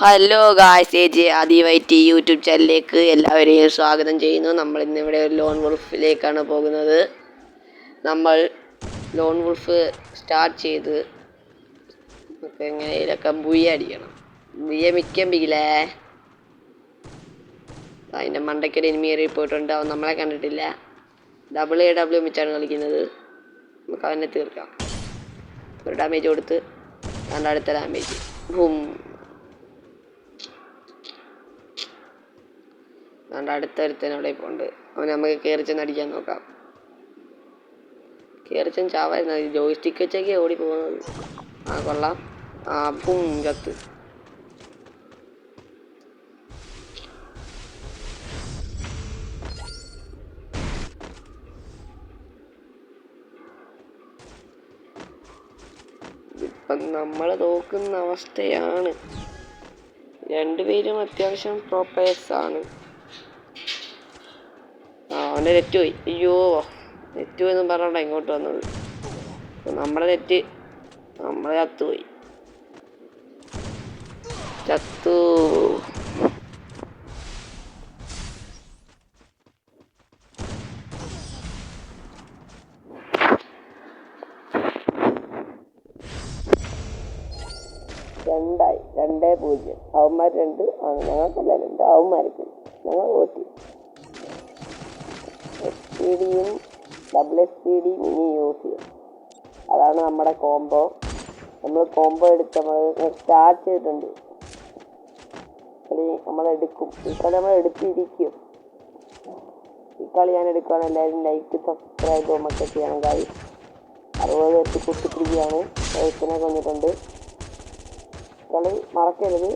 Hello guys, AJ ആദിവൈറ്റി YouTube ചാനലിലേക്ക് എല്ലാവരെയും സ്വാഗതം ചെയ്യുന്നു. നമ്മൾ ഇന്നിവിടെ ഒരു ലോൺ വുൾഫിലേക്കാണ് പോകുന്നത്. നമ്മൾ ലോൺ വുൾഫ് സ്റ്റാർട്ട് ചെയ്ത് നമുക്ക് എങ്ങനെയൊക്കെ ബുയ അടിക്കണം. ബുയ മിക്കമ്പിക്കില്ലേ, അതിൻ്റെ മണ്ടയ്ക്കൊരു എനിമി ഏറി പോയിട്ടുണ്ട്. അവൻ നമ്മളെ കണ്ടിട്ടില്ല. AW വെച്ചാണ് കളിക്കുന്നത്. നമുക്ക് അവനെ തീർക്കാം. ഒരു ഡാമേജ് കൊടുത്ത് അടുത്ത ഡാമേജ് ബൂം. അടുത്തൊരുത്തൻ അവിടെ ഇപ്പോൾ ഉണ്ട്. അവൻ നമുക്ക് കയറി ചെന്ന് അടിക്കാൻ നോക്കാം. കയറി ചെന്ന് ചാവായിരുന്നു. ജോയിസ്റ്റിക്ക് വെച്ചൊക്കെ ഓടി പോകുന്നത്. കൊള്ളാം. ബൂം, ചത്ത്. ഇപ്പം നമ്മൾ തോക്കുന്ന അവസ്ഥയാണ്. രണ്ടുപേരും അത്യാവശ്യം പ്രോ പ്ലേയേഴ്സ് ആണ്. അവൻ്റെ നെറ്റ് പോയി. അയ്യോ, നെറ്റ് പോയി എന്നും പറഞ്ഞോണ്ടാ ഇങ്ങോട്ട് വന്നത്. നമ്മുടെ നെറ്റ് നമ്മളെ ചത്തുപോയി. ചത്തു. രണ്ടായി, 2-0. അവന്മാർ 2, ഞങ്ങൾക്കല്ല 2, അവന്മാർക്ക്. ഞങ്ങൾ vote SPD WSPD mini use ചെയ്യും. അതാണ് നമ്മുടെ കോംബോ. നമ്മൾ കോംബോ എടുത്ത് നമ്മൾ സ്റ്റാർട്ട് ചെയ്തിട്ടുണ്ട്. കളി നമ്മളെടുക്കും. ഈ കളി നമ്മൾ എടുത്തിരിക്കും. ഈ കളി ഞാൻ എടുക്കുകയാണ്. എല്ലാവരും ലൈക്ക് സബ്സ്ക്രൈബ് ഒക്കെ ചെയ്യണം. കാര്യം 60 എത്തിക്കൊടുത്തിരിക്കുകയാണ്. വയസ്സിനെ കൊണ്ടിട്ടുണ്ട്. കളി മറക്കരുത്.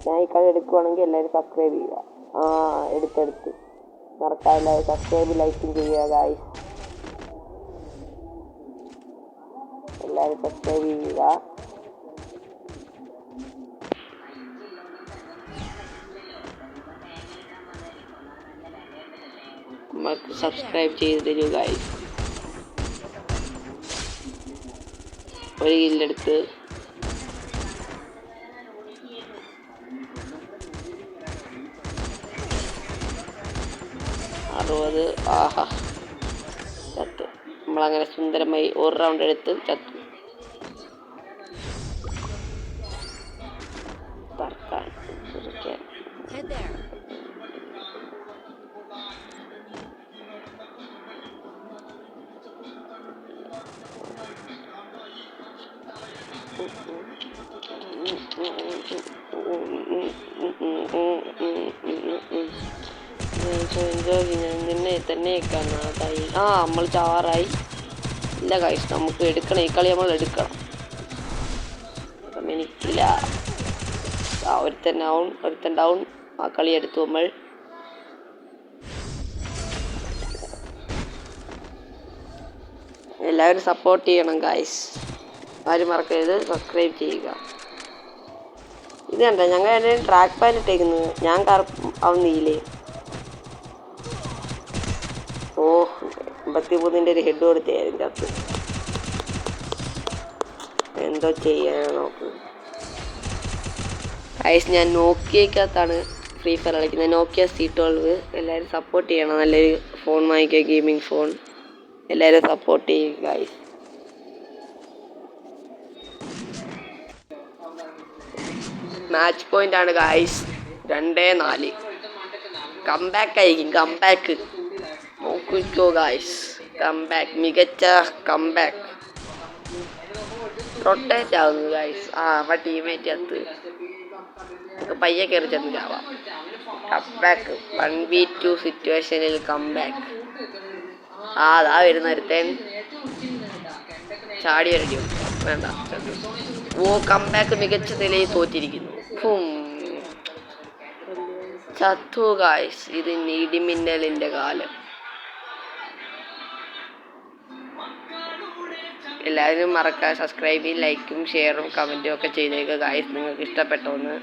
ഞാൻ ഈ കളി എടുക്കുവാണെങ്കിൽ എല്ലാവരും സബ്സ്ക്രൈബ് ചെയ്യുക. എടുത്തെടുത്ത് മറക്കാതെ സബ്സ്ക്രൈബ് ലൈക്കും ചെയ്യുക ഗായ്സ്. എല്ലാവരും സബ്സ്ക്രൈബ് ചെയ്യുക. നമുക്ക് സബ്സ്ക്രൈബ് ചെയ്ത് തരൂ ഗായ്സ്. ഒരു കില്ലെടുത്ത് ആഹാ, ചത്തു. നമ്മളങ്ങനെ സുന്ദരമായി ഒരു റൗണ്ട് എടുത്ത് ചത്തു. തർക്കാൻ നിന്നെ തന്നെ നമ്മൾ ചാറായി. ഇല്ല ഗൈസ്, നമുക്ക് എടുക്കണം. ഈ കളി നമ്മൾ എടുക്കണം. എനിക്കില്ല. ഒരുത്തൻ ഡൗൺ. ആ കളി എടുത്തു നമ്മൾ. എല്ലാവരും സപ്പോർട്ട് ചെയ്യണം ഗൈസ്. ആരും മറക്കരുത്, സബ്സ്ക്രൈബ് ചെയ്യുക. ഇത് കണ്ട, ഞങ്ങൾ എല്ലാവരും ട്രാക്ക് പാൻ ഇട്ടേക്കുന്നത്. ഞാൻ ആവുന്നില്ലേ. 53 ഒരു ഹെഡ് കൊടുത്തേ അതിൻ്റെ അകത്ത്. എന്തോ ചെയ്യാനാ നോക്ക് ഗൈസ്. ഞാൻ നോക്കിയക്കകത്താണ് ഫ്രീ ഫയർ കളിക്കുന്നത്. നോക്കിയ C12. എല്ലാവരും സപ്പോർട്ട് ചെയ്യണം. നല്ലൊരു ഫോൺ വാങ്ങിക്കുക, ഗെയിമിംഗ് ഫോൺ. എല്ലാവരും സപ്പോർട്ട് ചെയ്യുക ഗൈസ്. മാച്ച് പോയിന്റ് ആണ് ഗൈസ്. 2-4. കംബാക്ക് ആയിരിക്കും. കംബാക്ക് നോക്കിക്കോ ഗൈസ്. കംബാക്ക്, മികച്ച കംബാക്ക്. റൊട്ടേറ്റ് ആവുന്നു ഗൈസ്. അപ്പം ടീമേറ്റ് ചത്ത്. നമുക്ക് പയ്യെ കയറി ചെന്ന് ചാവാം. കംബാക്ക് 1v2 സിറ്റുവേഷനിൽ കംബാക്ക്. അതാ വരുന്ന ഒരുത്തൻ ചാടി വരടി. വേണ്ട, കംബാക്ക് മികച്ച നിലയിൽ തോറ്റിരിക്കുന്നു. ചത്തു ഗായ്സ്. ഇത് ഇടിമിന്നലിന്റെ കാലം. എല്ലാവരും മറക്കാതെ സബ്സ്ക്രൈബും ലൈക്കും ഷെയറും കമൻറ്റും ഒക്കെ ചെയ്തേക്കുക ഗായ്സ്. നിങ്ങൾക്ക് ഇഷ്ടപ്പെട്ടോന്ന്.